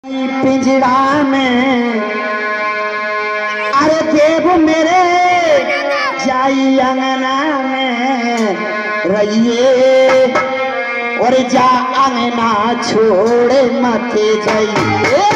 पिंजरा में अरे देव मेरे जाई अंगना में रहिए और जा अंगना छोड़े मत जाइए।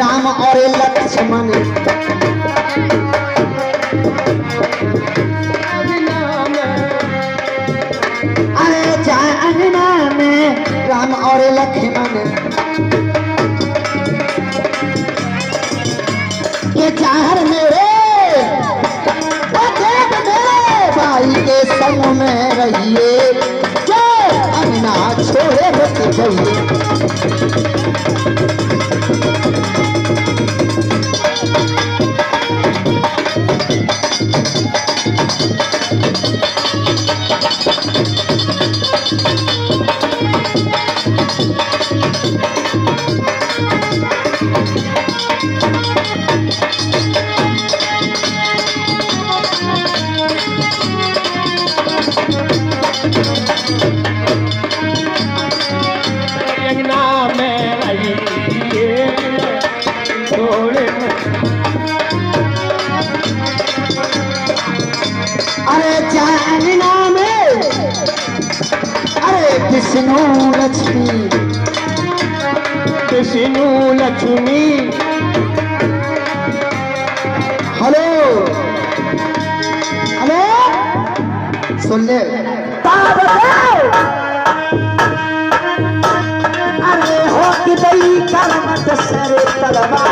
राम और लक्ष्मण अरे अंगना में राम और लक्ष्मण ये चाहर मेरे भाई के संग में रहिए जो अंगना छोड़े मत जाइए। अरे जानना में अरे विष्णु लक्ष्मी हेलो हेलो सुन ले अरे हो कि दई कर्म दसरे तलवार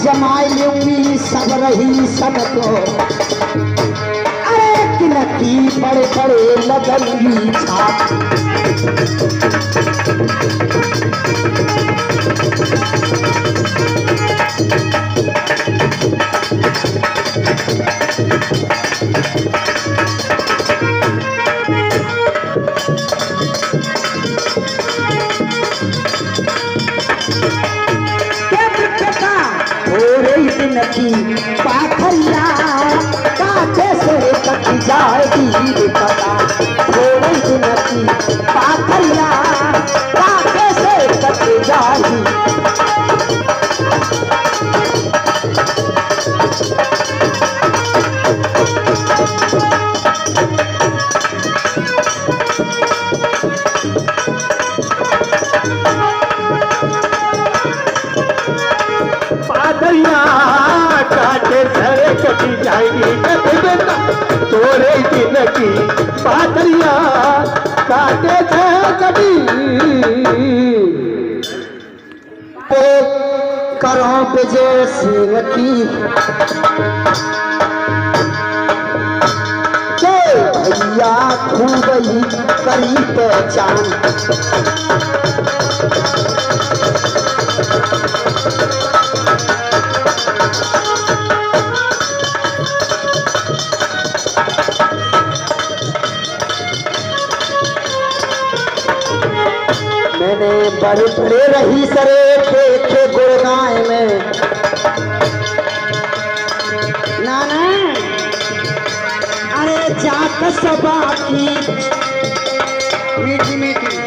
जमाई लूंगी सब रही सबको अरे किलकी बड़े बड़े लगनगी छाप की पाखरिया काटे से कटी जाएगी पता थोड़ी दिन की पाखरिया काटे से कटी जाएगी। काटे सरे कटी जाएगी थोड़े दिन की पादरिया काटे थे कभी करो विजय सिंह की भैया खूब ही करी पहचान मैंने बड़े बड़े रही सरे देखे गुड़गांव में नाना अरे जात सभा की मीठी मीठी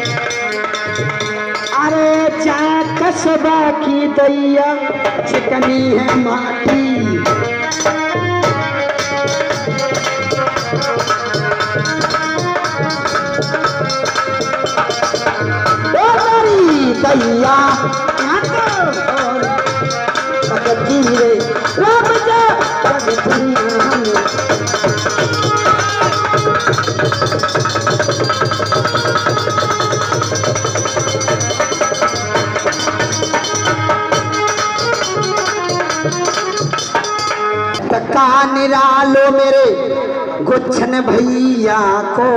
अरे जात सभा की दैया चिकनी है माटी दैया पकड़ी रे राम जा का निरालो मेरे गुच्छन भैया को।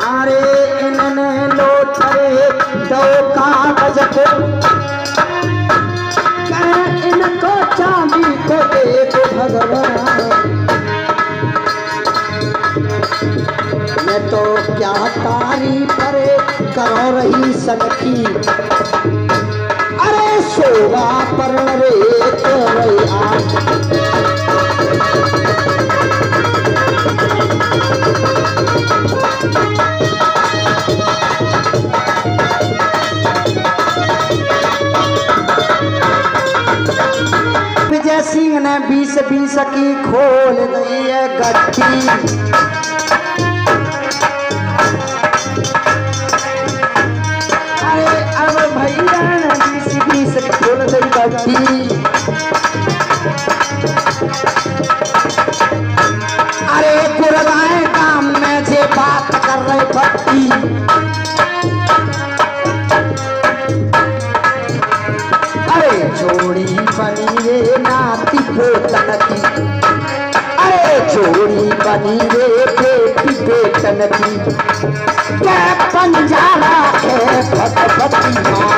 अरे इन्होंने लोटरे दो कागज को, इनको चांदी को देखो भगवान। मैं तो क्या तारीफ करो रही सनकी, अरे शोभा पर रे विजय सिंह ने 20-20 की खोल दी है गट्टी। अरे अब भैया ने 20-20 की खोल दी गट्टी। अरे गुरगाए काम में जे बात कर रहे भट्टी, अरे जोड़ी बनी रे नाती पोतन की, अरे जोड़ी बनी रे बेटी बेटन की, क्या पंजारा है भगवती माँ।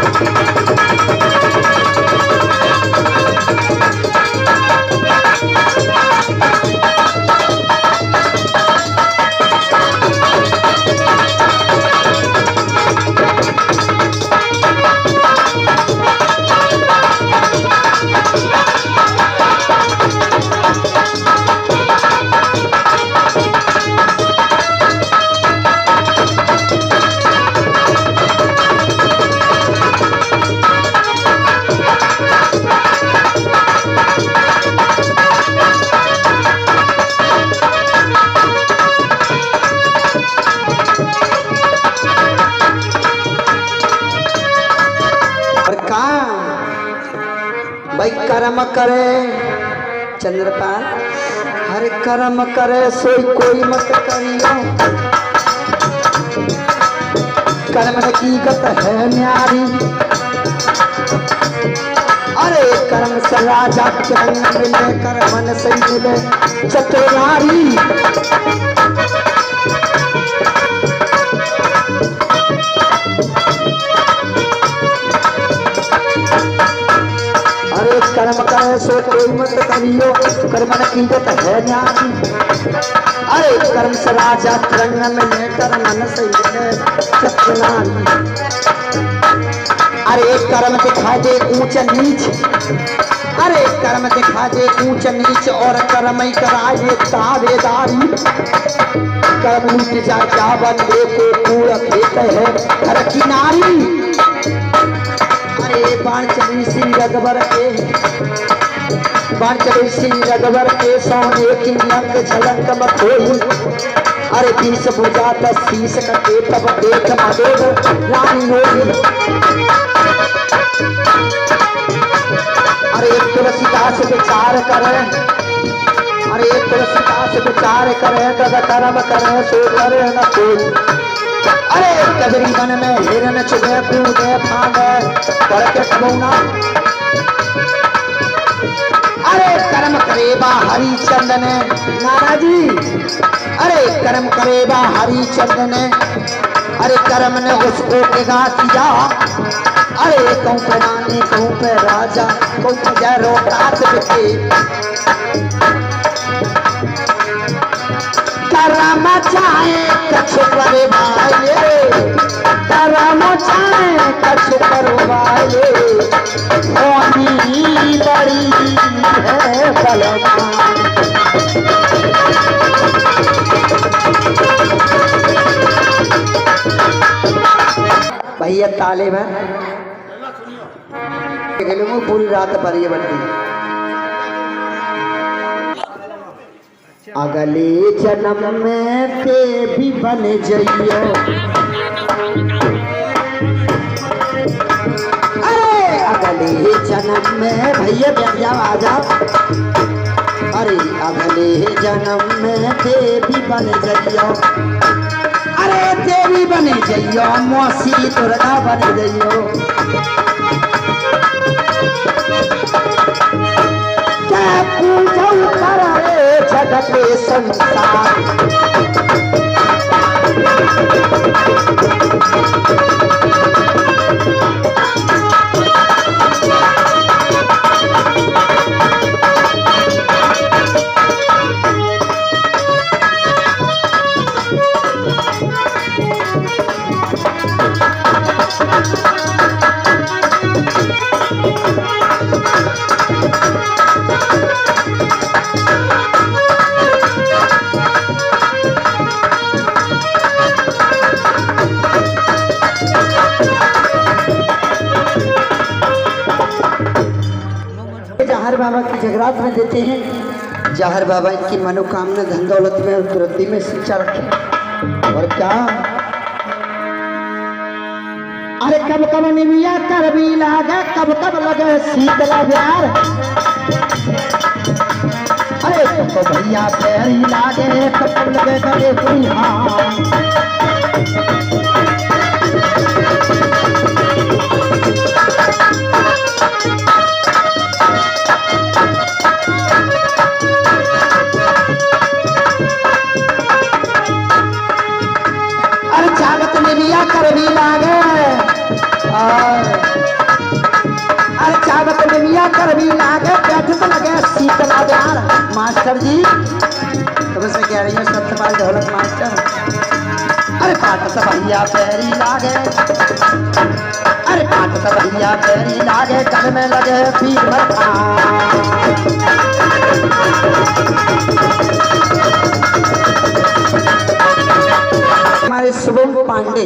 भाई कर्म करे चंद्रपाल, हर कर्म करे सोई कोई मत करियो। कर्म की गत है न्यारी, अरे कर्म से राजा चरण मिले, कर्मन से मिले चतुरारी। अरे कर्म करे सो कोई मत करियो, कर्मन कीमत है न्यारी। अरे कर्म से राजा तरंग में कर्मन से चतुरारी। अरे कर्म दिखा दे ऊंच नीच, अरे कर्म दिखा दे ऊंच नीच, और कर्म ही कराए तावेदारी। कर्म लूट जा क्या बंदे को पूरा खेत है हर किनारी। बाण चली सिंह रघुवर के, बाण चली सिंह रघुवर के, सोने की लंग झलक बखोई। अरे 20 भुजा 10 शीश कटे, तब देख मदोद रानी होगी। अरे तुलसीदास विचार करे, अरे तुलसीदास विचार करे, तब कर्म करे सो करे न कोई। अरे कजरी वन में हिरन चुगे कूदे फांदे करके कबूना। अरे कर्म करेबा हरिचंद ने नाना जी, अरे कर्म करेबा हरिचंद ने, अरे कर्म ने उसको क्या किया। अरे कहूँ पे रानी कहूँ पे राजा कहूँ पे जय रोटास बिके। कर्म चाहे कछु करवाए, कर्म चाहे कछु करवाए, होनी बड़ी है बलवान। भैया ताले में पूरी रात पर ये बंदी। अगले जन्म में ते भी बन जइयो, अरे अगले जन्म में भैया बैठ जाओ आ जाओ। अरे अगले जन्म में ते भी बन जइयो, अरे ते भी बन जइयो, मौसी दुर्गा बन जइयो। क्या पूजन करे जगत संसार। जहर बाबा की जगरात में देते हैं। जहर बाबा की मनोकामना धन दौलत में और वृद्धि में शिक्षा रखे। और क्या अरे कब कब निमिया कर भी लागे, कब कब लगे शीतला प्यार। अरे तो भैया पैरी लागे, कब कब लगे करे बुढ़िया। कर भी लागे अरे चावत में मिया कर भी लागे, बैठ तो लगे शीतला प्यार। मास्टर जी तुम से कह रही है सत्यपाल ढोलक मास्टर। अरे पाट तो भैया पैरी लागे, अरे पाट तो भैया पैरी लागे, गल में लगे पीर भरता। हमारे शुभम पांडे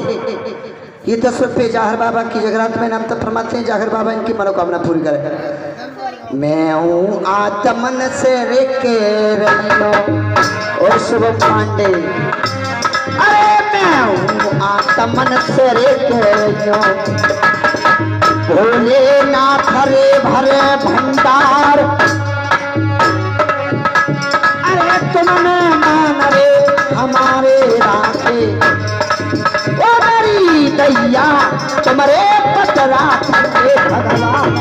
ये 10 रुपये जहर बाबा की जगरात में नाम तक फरमाते हैं। जहर बाबा इनकी मनोकामना पूरी करे। मैं हूँ आत्मन से रेके रहियो और शुभम पांडे। अरे मैं हूँ आत्मन से रेके रहियो, भोले ना भरे भरे भंडार। अरे तुमने मान रे हमारे राखे, ओ मेरी दैया तुम्हारे पतरा थे भगवान।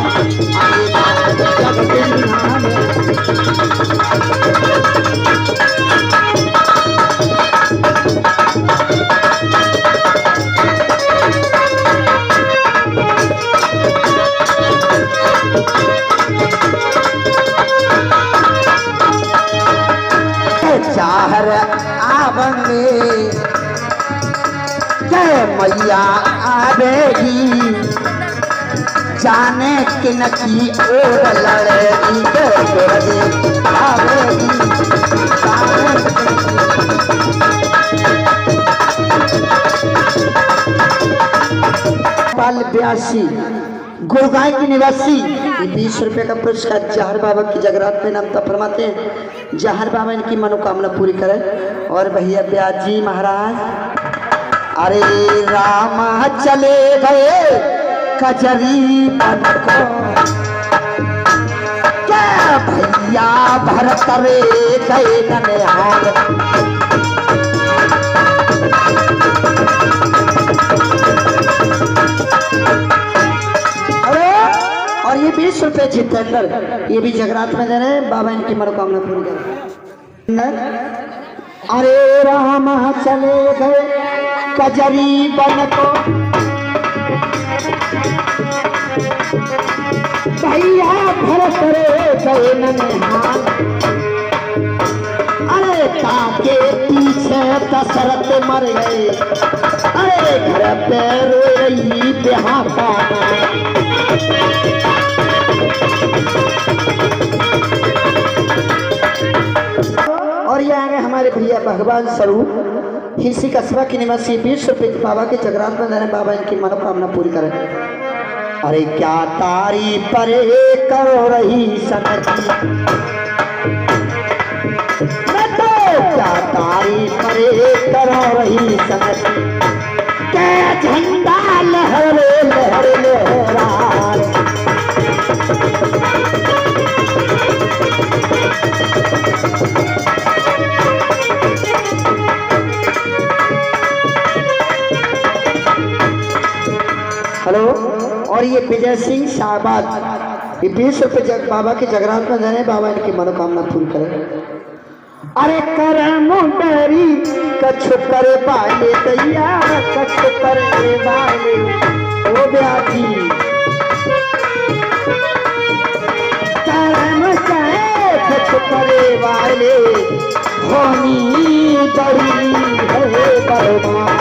चाहर आवेंगे जय मैया आवेगी, जाने कि न की ओर लड़ेगी आवेगी। पाल ब्यासी गुरुगाय की निवासी 20 रुपये का पुरस्कार जहर बाबा की जगरात में नाम तक फरमाते हैं। जहर बाबा इनकी मनोकामना पूरी करे। और भैया ब्याजी महाराज अरे रामा चले गए कजरी बन को, क्या भैया भरत रे गए ननिहाल। और ये 20 रुपये जितेंद्र ये भी जगरात में दे रहे हैं। बाबा इनकी मनोकामना पूरी करें। अरे राम चले गए कजरी बन को, भैया भरत रे गए ननिहाल। अरे ताके पीछे दशरथ मर गए, अरे घर पे रोई बेहाता। और ये आगे हमारे भैया भगवान स्वरूप हिस्सी कस्बा की निवासी 20 रुपये बाबा के जगरात में देने। बाबा इनकी मनोकामना पूरी करें। अरे क्या तारी परे करो रही सनकी, मैं तो क्या तारी परे करो रही सनकी, क्या झंडा लहरे लहरे लहरा। हेलो। और ये विजय सिंह शाहबाद ये 20 रुपये बाबा के जगरात में देने, बाबा इनकी मनोकामना पूरी करे। अरे करम डरी कछु करे बाले दैया, कछु करे बाले ओ ब्याजी, करम चाहे कछु करे वाले होनी बड़ी है बरबाद।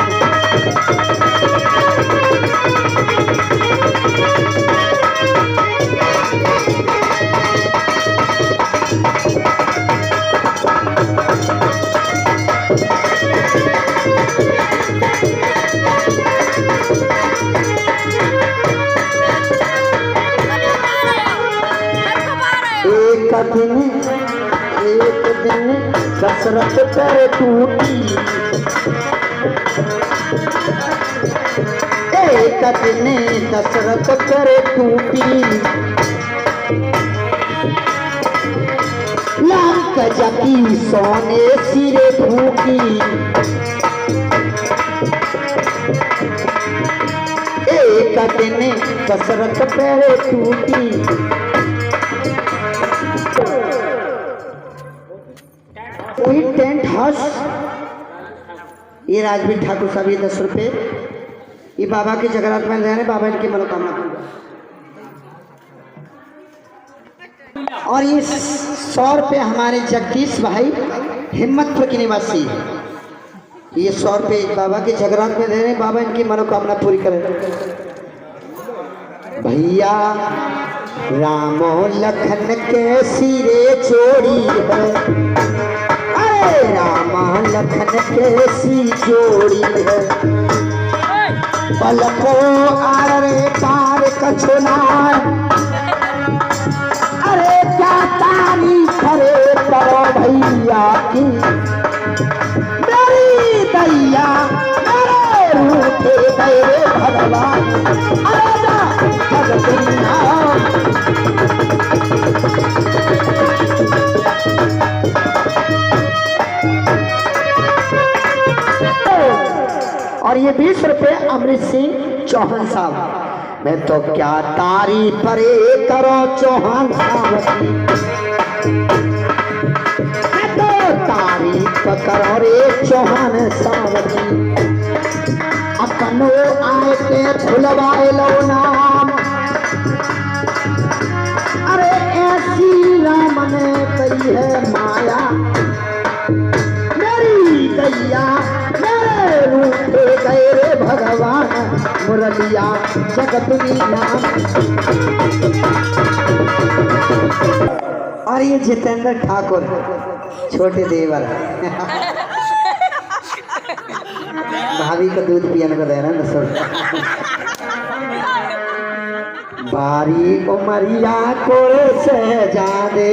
एक दिन कसरत पर टूटी, एक दिन कसरत पर टूटी, लाख जकी सोने सिरे फूकी, एक दिन कसरत पर टूटी। कोई टेंट हाउस, ये राजवीर ठाकुर साहब, ये 10 रुपये, ये बाबा के जगरात में रहने, बाबा इनकी मनोकामना पूरी। और ये 100 रुपये हमारे जगदीश भाई हिम्मतपुर के निवासी, ये 100 रुपये बाबा के जगरात में रहने, बाबा इनकी मनोकामना पूरी करें। भैया रामो लखन के सिरे चोरी है, रामा लखन के सी जोड़ी है, पलको आरे पार कछुनार, अरे क्या तारीफ करे करो भैया की, मेरी दैया मेरे रूठे गए भगवान, अरे जा भगवैया। और ये 20 रुपये अमृत सिंह चौहान साहब, मैं तो क्या तारीफ परे करो चौहान साहब की, मैं तो तारीफ करो रे चौहान साहब की, अपनो आए के फुलवाए लो नाम, अरे ऐसी राम ने कही है माया, मेरी दैया रूठे गए रे भगवान, मुरलिया जगत नाम। और ये जितेंद्र ठाकुर छोटे देवर भाभी को दूध पियाने को दे रहा है ना। बारी उमरिया को शहजादे,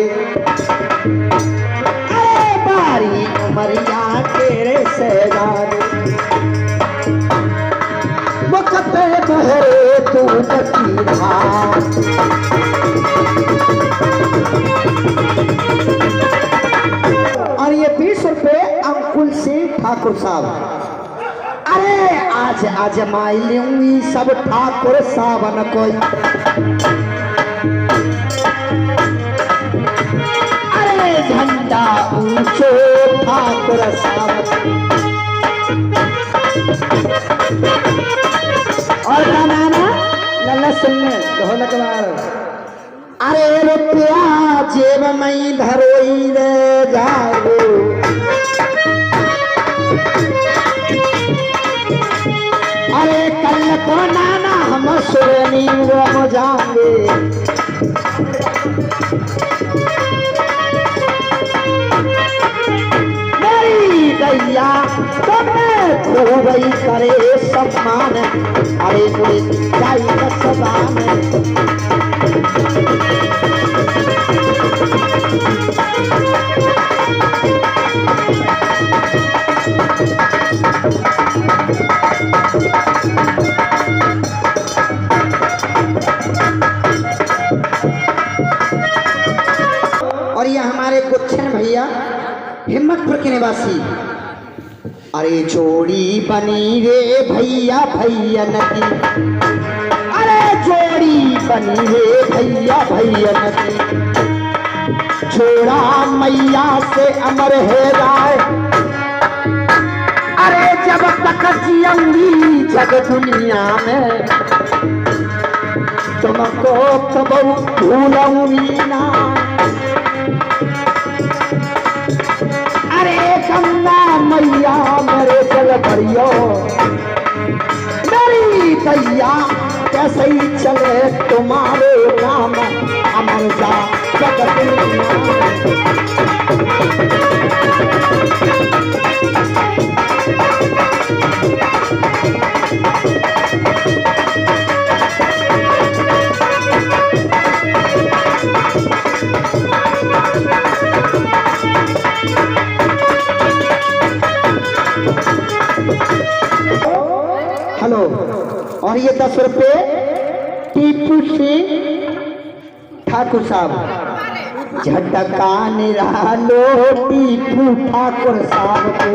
बारी उमरिया तेरे शहजादे, वक्त बहरे तू तकीरा, और ये 20 रुपये अंकुल सिंह ठाकुर साहब, अरे आज आजमाई लूंगी सब ठाकुर सावन कोई, अरे झंडा ऊंचो ठाकुर सावन, और गाना लल्ला सुनने ढोलक मार, अरे रुपया जेब में धरोई रे जाओ, अरे कल को नाना हम सुरनी वो जाएंगे, मेरी दैया तुम्हें खूबई करे सम्मान, अरे मुझे जाई कसबान, और ये हमारे गुच्छन भैया हिम्मतपुर के निवासी, अरे जोड़ी बनी रे भैया भैया नदी, अरे जोड़ी बनी है भैया भैया छोड़ा मैया से अमर है राय। अरे जब तक जियंगी जग दुनिया में तुमको कबू भूलूंगी ना। अरे गंगा मैया मेरे जल भरियो मेरी भैया कैसे ही चले तुम्हारे नाम अमर जा जगत हेलो। और ये 10 रुपये टीपू सिंह ठाकुर साहब झटका निरालो टीपू ठाकुर साहब को।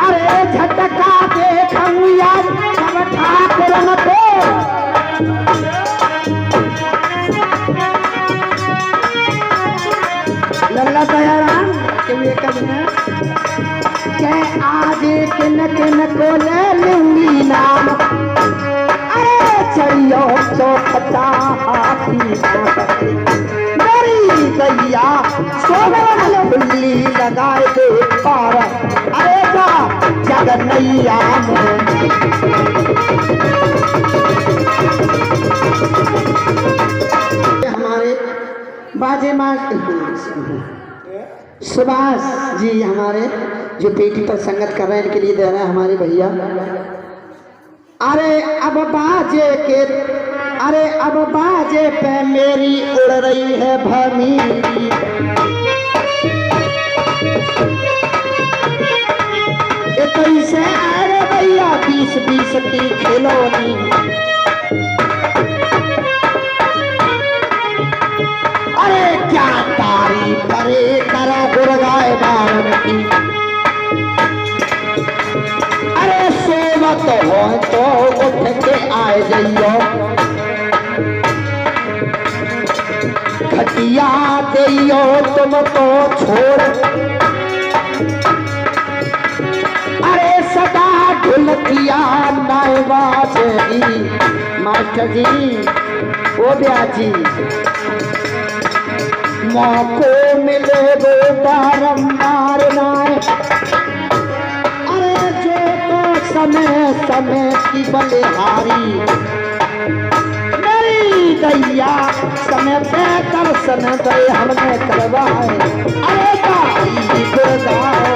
अरे झटका देखूं यार सब ठाकुर न को। लल्ला दयाराम के आज किन को ले लूंगी नाम। अरे चलियो चौखटा हाथी मेरी गैया सोना बिल्ली लगाए दे पार। अरे जा जग नैया हमारे बाजे मास्टर सुभाष जी हमारे जो पेटी पर संगत कर रहे हैं इनके लिए दे रहे हैं हमारे भैया। अरे अब बाजे के अरे अब बाजे पे मेरी उड़ रही है भमी। कैसे अरे भैया 20-20 की खिलौनी। अरे क्या तारीफ करे करा गुरगाए बारन की। अरे सोवत हो तो उठ के आए जइयो घटिया दियो तुम तो छोड़। अरे सदा ढुलकिया नायबाज मास्टर जी ओ ब्याजी मौको मिले वो बारंबार नाय। अरे जो तो समय समय की बलिहारी मेरी गैया समय पे दर्शन दे हमने करवाए। अरे गाई गुरगाओ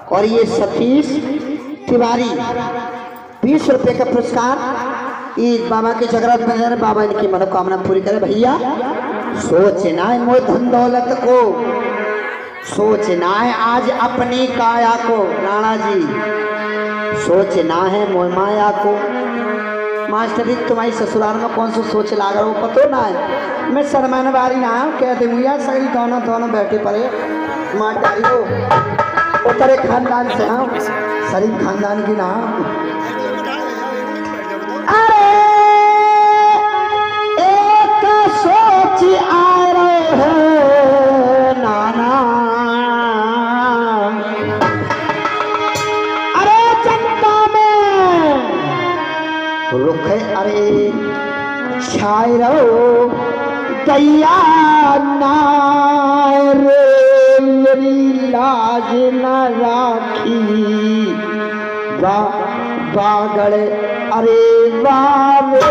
और ये सतीश तिवारी 20 रुपए का पुरस्कार ये बाबा के जगरात में बाबा इनकी मनोकामना पूरी करे। भैया सोचना है मोह धन दौलत को सोचना है आज अपनी काया को। राणा जी सोचना है मोह माया को। मास्टर जी तुम्हारी ससुराल में कौन सा सोच लाग रहा वो पतो ना है। मैं शर्मान बारी ना कहते मुझे सही दोनों दोनों बैठे पड़े मार हो उत्तरे खानदान से हाँ शरीफ खानदान की ना। अरे एक सोच आ रहे हैं नाना। अरे जनता में रुख अरे छाए रहो दैया नार मेरी लाज न राखी बागड़। अरे बाबे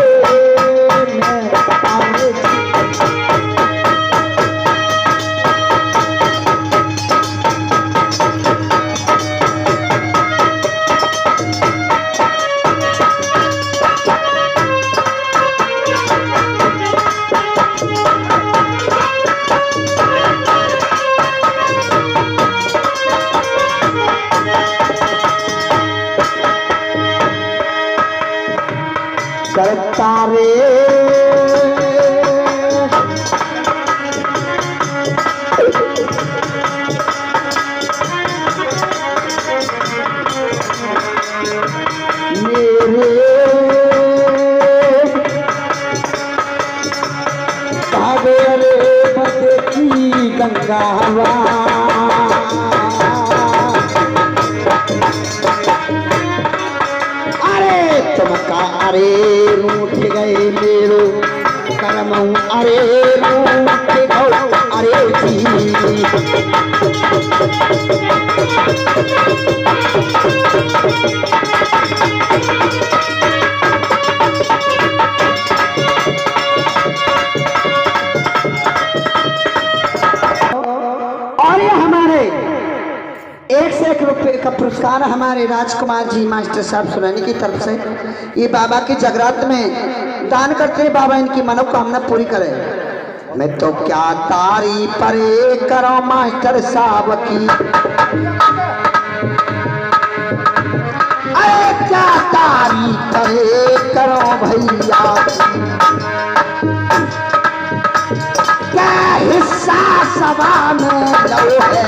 करता रे मेरे कावेरे मत की गंगावा अरे रूठ गए मेरो कर्म अरे रूठ गए अरे जी और ये हमारे 1 से 1 रुपए का पुरस्कार हमारे राजकुमार जी मास्टर साहब सुनानी की तरफ से ये बाबा की जगरात में दान करते हैं। बाबा इनकी मनोकामना पूरी करे। मैं तो क्या तारीफ परे करो मास्टर साहब की, अरे क्या तारीफ परे करो भैया क्या हिस्सा सभा में लो है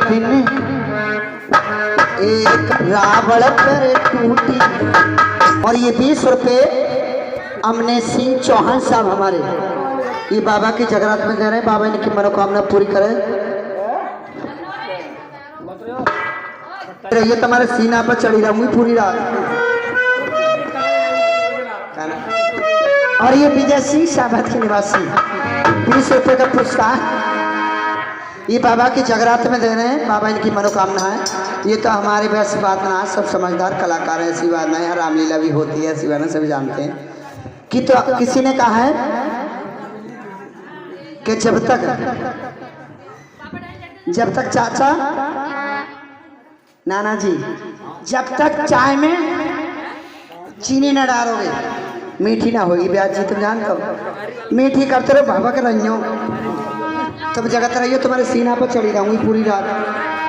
दिन एक रावण पर टूटी। और ये 20 रुपए अमने सिंह चौहान साहब हमारे ये बाबा की जगरात में दे रहे हैं। बाबा इनकी मनोकामना पूरी करे। ये तुम्हारे सीना पर चढ़ी रहूंगी पूरी रात। और ये विजय सिंह साहब के निवासी 20 रुपए का पुरस्कार ये बाबा की जगरात में दे रहे हैं। बाबा इनकी मनोकामना है। ये तो हमारे वैसे बात ना सब समझदार कलाकार है, ऐसी बात नहीं है। रामलीला भी होती है, ऐसी बात सभी जानते हैं कि तो किसी ने कहा है कि जब तक चाचा नाना जी जब तक चाय में चीनी न डालोगे मीठी ना होगी। ब्याज जी तुम जान कब मीठी करते रहो बाबा के रहियो तब जगत रहियो तुम्हारे सीना पर चढ़ी रहूंगी पूरी रात।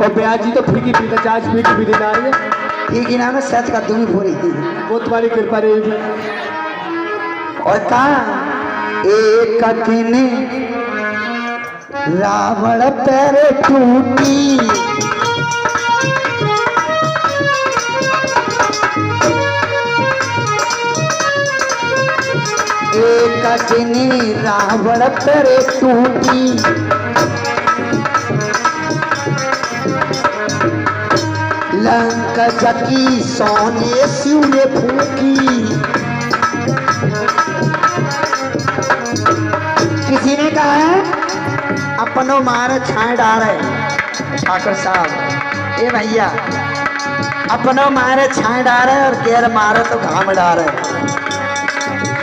और ब्याज जी तो फीकी पीता चार्ज मीठी भी देना है ठीक ही ना मैं सच कर दूंगी पूरी वो तुम्हारी कृपा रहेगी। और कहा एक दिन रावण पैर टूटी एक दिन रावण पैर टूटी लंका जकी सोने सिउने फूकी। किसी ने कहा है अपनों मारे छाए डारे ठाकुर साहब ए भैया अपनों मारे छाए डारे और गैर मारे तो घाम डारे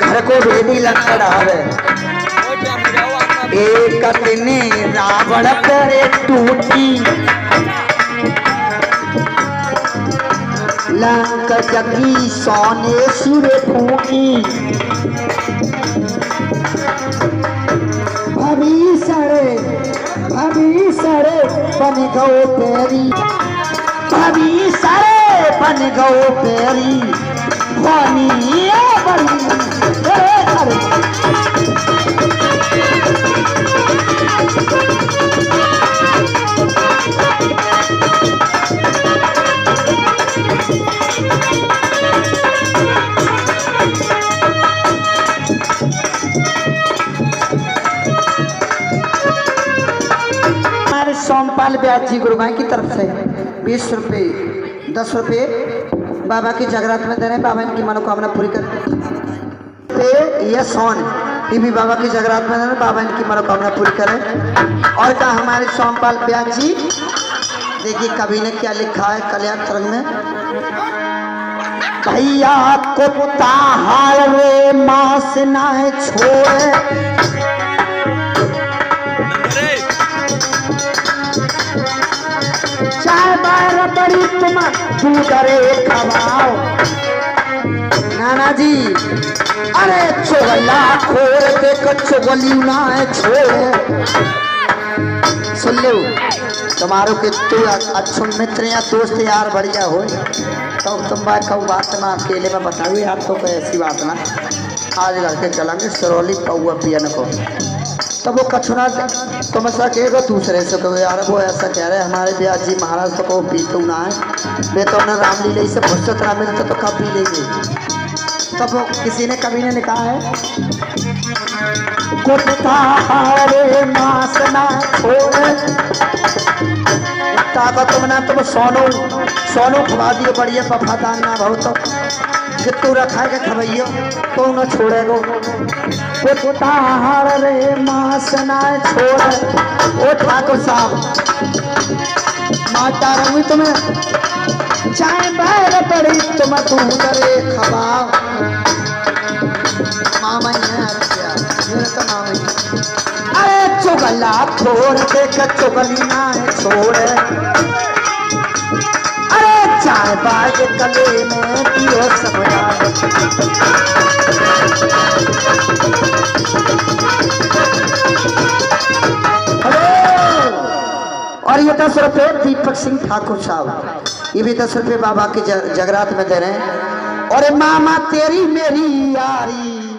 घर को भेदी लंका डारे। एक दिन रावण करे टूटी लंका जगी सोने सिरे फूकी। भभी सड़े बन गो पेरी भभी सड़े बन गो पेरी बनी सोमपाल ब्याज जी गुरुभाई की तरफ से 20 रुपये 10 रुपये बाबा की जगरात में दे रहे हैं। बाबा इनकी मनोकामना पूरी कर। ये सोन ये भी बाबा की जगरात में दे रहे हैं। बाबा इनकी मनोकामना पूरी करें। और कहा हमारे सोमपाल ब्याज जी देखिए कवि ने क्या लिखा है कल्याण तरंग में। भैया कुत्ता हाल रे मांस ना छोड़े, चाय बार बड़ी तुम दूध रे खवाओ। नाना जी अरे चोगला खोर देख चोगली ना छोड़े। सुन लो तुम्हारो के तू अच्छो मित्र या दोस्त यार बढ़िया हो तो तुम बात ना अकेले में बताओ यार, तो कोई ऐसी बात ना। आज घर के चलेंगे सरौली पौआ पियन को, तब वो कछुना तुम ऐसा कहेगा दूसरे से कहो यार वो ऐसा कह रहे हमारे ब्याज जी महाराज तो को पीतू ना है, वे तो उन्हें रामलीला से फुर्सत ना मिलता तो कब पी लेंगे। तब वो किसी ने कभी ने लिखा है कुत्ता हारे मांस ना छोड़े, ताकत तुम ना तुम सोनू खवा दियो बढ़िया वफादार ना भाव तो जितू रखा के खबैयो तो न छोड़ेगो। कुत्ता हारे मांस ना छोड़े। ओ ठाकुर साहब माता रंगी तुम्हें चाय बाहर पड़ी तुम दूध रे खवाओ। मामा है मेरा तो मामा ही। अरे चुगला खोर देख चुगली ना छोड़े, अरे चाय बाज कले में पियो सब और ये 10 रुपये दीपक सिंह ठाकुर साहब, ये भी 10 रुपये बाबा के जगरात में दे रहे हैं। और मामा तेरी मेरी यारी